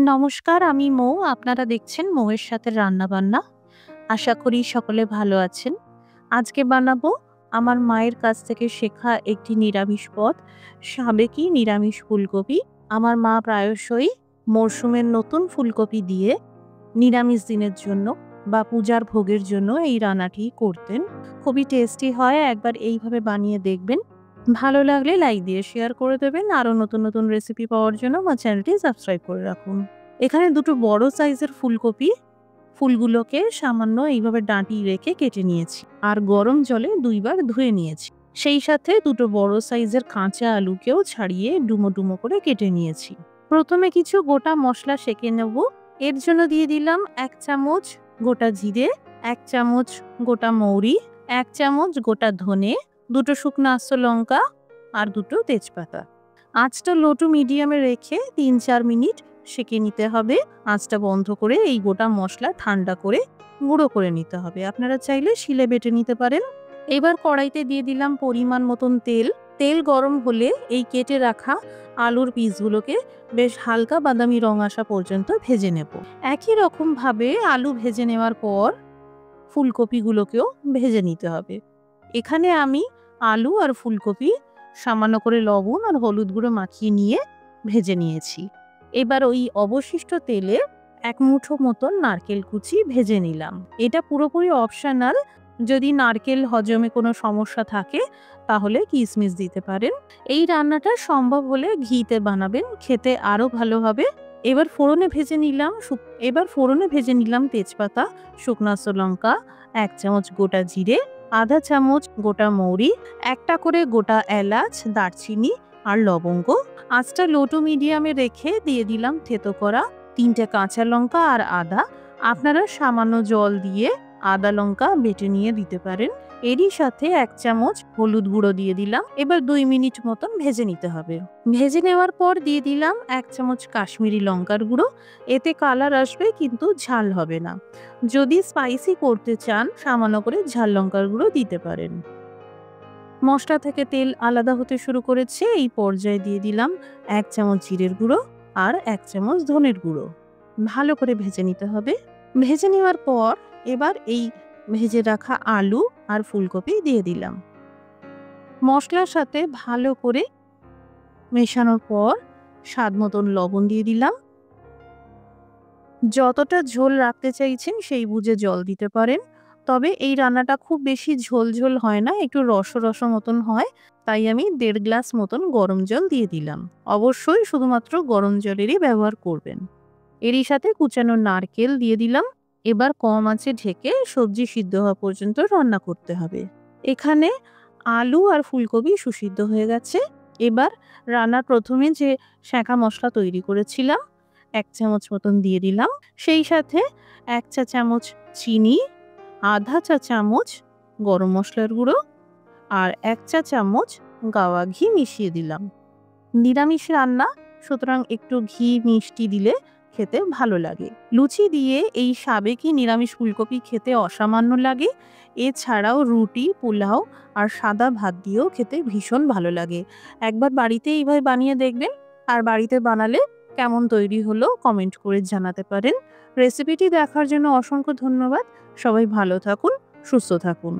নমস্কার, আমি মৌ। আপনারা দেখছেন মৌয়ের সাথে রান্নাবান্না। আশা করি সকলে ভালো আছেন। আজকে বানাবো আমার মায়ের কাছ থেকে শেখা একটি নিরামিষ পদ, সাবেকি নিরামিষ ফুলকপি। আমার মা প্রায়শই মরশুমের নতুন ফুলকপি দিয়ে নিরামিষ দিনের জন্য বা পূজার ভোগের জন্য এই রান্নাটি করতেন। খুবই টেস্টি হয়, একবার এইভাবে বানিয়ে দেখবেন। ভালো লাগলে লাইক দিয়ে শেয়ার করে দেবেন। আরও নতুন নতুন রেসিপি পাওয়ার জন্য আমার চ্যানেলটি সাবস্ক্রাইব করে রাখুন। এখানে দুটো বড় সাইজের ফুলকপি, ফুলগুলোকে সামান্য এইভাবে ডাঁটি রেখে কেটে নিয়েছি আর গরম জলে 2 বার ধুয়ে নিয়েছি। সেই সাথে দুটো বড় সাইজের কাঁচা আলুকেও ছাড়িয়ে ডুমো ডুমো করে কেটে নিয়েছি। প্রথমে কিছু গোটা মশলা সেঁকে নেব। এর জন্য দিয়ে দিলাম 1 চামচ গোটা জিরে, 1 চামচ গোটা মৌরি, 1 চামচ গোটা ধনে, দুটো শুকনো আস্ত লঙ্কা আর দুটো তেজপাতা। আঁচটা লো টু মিডিয়ামে রেখে 3-4 মিনিট সেঁকে নিতে হবে। আঁচটা বন্ধ করে এই গোটা মশলা ঠান্ডা করে গুঁড়ো করে নিতে হবে। আপনারা চাইলে শিলে বেটে নিতে পারেন। এবার কড়াইতে দিয়ে দিলাম পরিমাণ মতন তেল। তেল গরম হলে এই কেটে রাখা আলুর পিসগুলোকে বেশ হালকা বাদামি রং আসা পর্যন্ত ভেজে নেব। একই রকমভাবে আলু ভেজে নেওয়ার পর ফুলকপিগুলোকেও ভেজে নিতে হবে। এখানে আমি আলু আর ফুলকপি সামান্য করে লবণ আর হলুদ গুঁড়ো মাখিয়ে নিয়ে ভেজে নিয়েছি। এবার ওই অবশিষ্ট তেলে 1 মুঠো মতন নারকেল কুচি ভেজে নিলাম। এটা পুরোপুরি অপশনাল। যদি নারকেল হজমে কোনো সমস্যা থাকে তাহলে কিশমিশ দিতে পারেন। এই রান্নাটা সম্ভব হলে ঘিতে বানাবেন, খেতে আরও ভালো হবে। এবার ফোড়নে ভেজে নিলাম তেজপাতা, শুকনো আস্ত লঙ্কা, 1 চামচ গোটা জিরে, আধা চামচ গোটা মৌরি, 1টা করে গোটা এলাচ, দারচিনি আর লবঙ্গ। আঁচটা লো টু মিডিয়ামে রেখে দিয়ে দিলাম থেতো করা 3টে কাঁচা লঙ্কা আর আদা। আপনারা সামান্য জল দিয়ে আদা লঙ্কা বেটে নিয়ে দিতে পারেন। এরই সাথে 1 চামচ হলুদ গুঁড়ো দিয়ে দিলাম। এবার 2 মিনিট মতন ভেজে নিতে হবে। ভেজে নেওয়ার পর দিয়ে দিলাম 1 চামচ কাশ্মীরি লঙ্কার গুঁড়ো। এতে কালার আসবে কিন্তু ঝাল হবে না। যদি স্পাইসি করতে চান সামান্য করে ঝাল লঙ্কার গুঁড়ো দিতে পারেন। মশলা থেকে তেল আলাদা হতে শুরু করেছে। এই পর্যায়ে দিয়ে দিলাম 1 চামচ জিরের গুঁড়ো আর 1 চামচ ধনের গুঁড়ো। ভালো করে ভেজে নিতে হবে। ভেজে নেওয়ার পর এবার এই ভেজে রাখা আলু আর ফুলকপি দিয়ে দিলাম। মশলার সাথে ভালো করে মেশানোর পর স্বাদ মতন লবণ দিয়ে দিলাম। যতটা ঝোল রাখতে চাইছেন সেই বুঝে জল দিতে পারেন। তবে এই রান্নাটা খুব বেশি ঝোল ঝোল হয় না, একটু রস রস মতন হয়। তাই আমি 1.5 গ্লাস মতন গরম জল দিয়ে দিলাম। অবশ্যই শুধুমাত্র গরম জলেরই ব্যবহার করবেন। এরই সাথে কুচানো নারকেল দিয়ে দিলাম। এবার কম আঁচে ঢেকে সবজি সিদ্ধ হওয়া পর্যন্ত রান্না করতে হবে। এখানে আলু আর ফুলকপি সুসিদ্ধ হয়ে গেছে। এবার রান্নার প্রথমে যে সেঁকা মশলা তৈরি করেছিলাম 1 চামচ মতন দিয়ে দিলাম। সেই সাথে 1 চা চামচ চিনি, আধা চা চামচ গরম মশলার গুঁড়ো আর 1 চা চামচ গাওয়া ঘি মিশিয়ে দিলাম। নিরামিষ রান্না, সুতরাং একটু ঘি মিষ্টি দিলে খেতে ভালো লাগে। লুচি দিয়ে এই সাবেকি নিরামিষ ফুলকপি খেতে অসামান্য লাগে। এছাড়াও রুটি, পোলাও আর সাদা ভাত দিয়েও খেতে ভীষণ ভালো লাগে। একবার বাড়িতে এইভাবে বানিয়ে দেখবেন। আর বাড়িতে বানালে কেমন তৈরি হলো কমেন্ট করে জানাতে পারেন। রেসিপিটি দেখার জন্য অসংখ্য ধন্যবাদ। সবাই ভালো থাকুন, সুস্থ থাকুন।